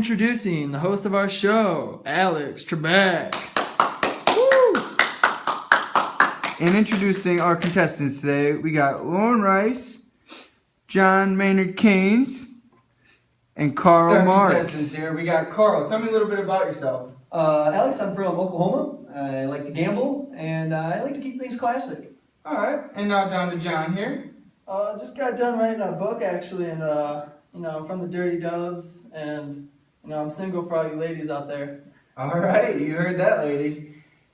introducing the host of our show, Alex Trebek. And introducing our contestants today, we got Loren Rice, John Maynard Keynes, and Carl Marks. Contestants here. We got Carl. Tell me a little bit about yourself. Alex, I'm from Oklahoma. I like to gamble, and I like to keep things classic. All right. And now down to John here. Just got done writing a book actually, and I'm from the Dirty Doves, and I'm single for all you ladies out there. All right. You heard that, ladies.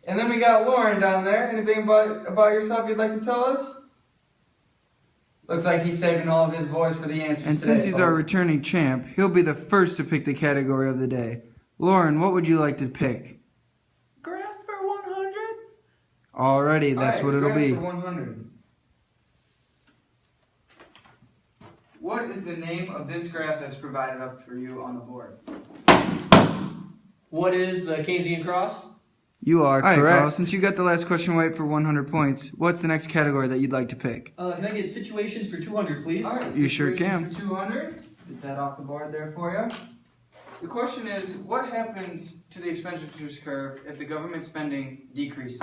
And then we got Loren down there. Anything about yourself you'd like to tell us? Looks like he's saving all of his voice for the answers And today, since he's our folks. returning champ, he'll be the first to pick the category of the day. Loren, what would you like to pick? Graph for 100? Alrighty, that's All what right, it'll graph be. for 100. What is the name of this graph that's provided up for you on the board? What is the Keynesian cross? You are Alright, correct. Carl, Since you got the last question right for 100 points, what's the next category that you'd like to pick? Can I get situations for 200, please? All right, You sure situations can. For 200. Get that off the board there for you. The question is, what happens to the expenditures curve if the government spending decreases?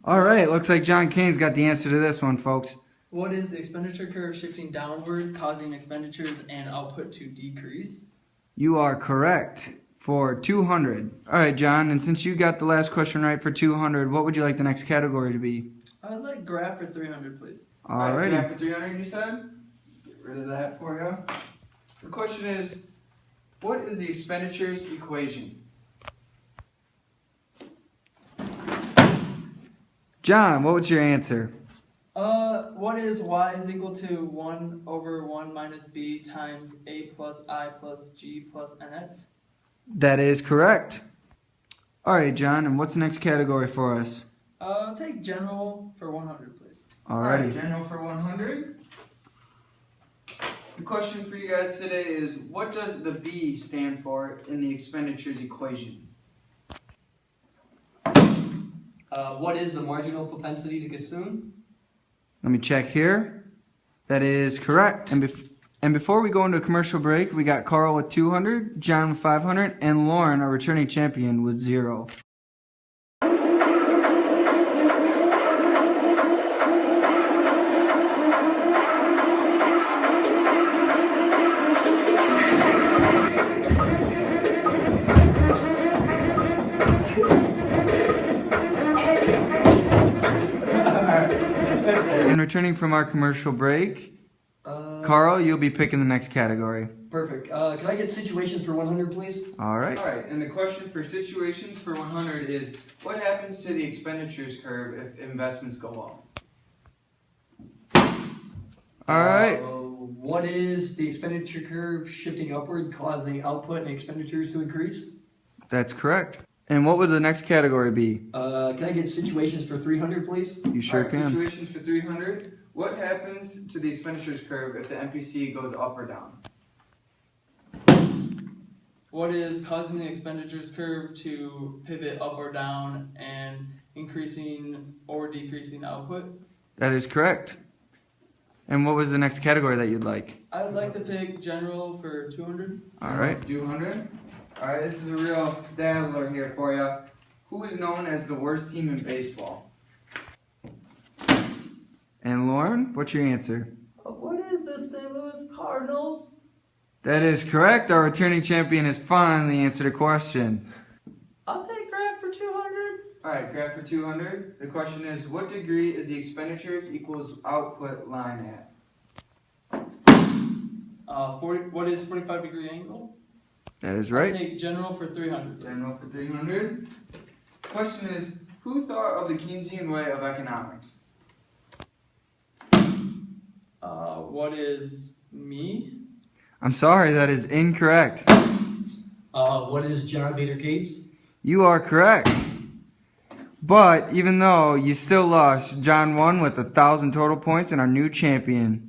Alright, looks like John Keynes got the answer to this one, folks. What is the expenditure curve shifting downward, causing expenditures and output to decrease? You are correct for 200. Alright, John, and since you got the last question right for 200, what would you like the next category to be? I'd like graph for 300, please. Alright, Alrighty. graph for 300, you said? Get rid of that for you. The question is, what is the expenditures equation? John, what was your answer? What is y is equal to 1 over 1 minus b times a plus I plus g plus nx? That is correct. Alright, John, and what's the next category for us? I'll take general for 100, please. Alrighty. General for 100. The question for you guys today is, what does the B stand for in the expenditures equation? What is the marginal propensity to consume? Let me check here. That is correct. And before we go into a commercial break, we got Carl with 200, John with 500, and Loren, our returning champion, with 0. And returning from our commercial break, Carl, you'll be picking the next category. Perfect. Can I get situations for 100, please? Alright. Alright, and the question for situations for 100 is, what happens to the expenditures curve if investments go up? Alright. What is the expenditure curve shifting upward, causing output and expenditures to increase? That's correct. And what would the next category be? Can I get situations for 300, please? You sure Alright, can. situations for 300. What happens to the expenditures curve if the MPC goes up or down? What is causing the expenditures curve to pivot up or down and increasing or decreasing output? That is correct. And what was the next category that you'd like? I would like to pick general for 200. Alright. 200. Alright, this is a real dazzler here for you. Who is known as the worst team in baseball? And Loren, what's your answer? What is the St. Louis Cardinals? That is correct. Our returning champion has finally answered a question. I'll take graph for 200. Alright, graph for 200. The question is, what degree is the expenditures equals output line at? 40. What is 45-degree angle? That is I'll right. take general for 300. Please. General for 300. Question is, who thought of the Keynesian way of economics? What is me? I'm sorry, that is incorrect. What is John Maynard Keynes? You are correct. But even though you still lost, John won with 1,000 total points and our new champion.